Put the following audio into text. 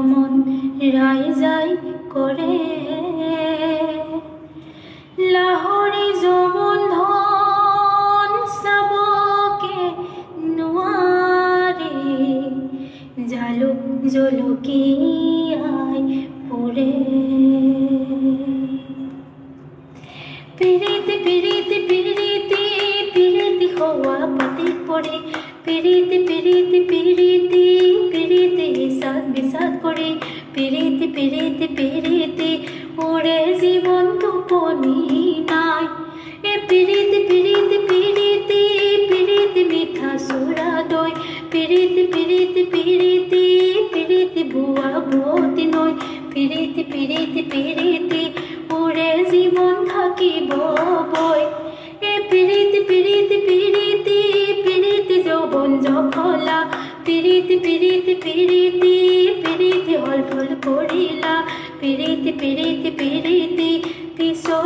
মন রাইজাই করে লাহৰি যমন ধন চাবকে নোৱাৰে জালুক জলকীয়াই পুৰে পিৰিতি পিৰিতি পিৰিতি পিৰিতি হওয়া পাতি পড়ে পিরিতি পিরিতি পিরিতি পিরিতি হিসাব বিষাদ করে পিরিতি পিরিতি পিরিতি ওরে জীবন তুপনি নাই এ পিরিতি পিরিতি পিরিতি পিরিতি মিঠা সুরা দই পিরিতি পিরিতি পিরিতি পিরিতি ভুয়া ভূতি নয় পিরিতি পিরিতি পিরিতি ওরে জীবন থাকিব বই এ পিরিতি পিরিতি পিরিতি পিরিতি যৌবন জখলা পিরিতি পিরিতি পিরিতি পিরিতি হল ফল করিলা পিরিতি পিরিতি পিরিতি পিছৰ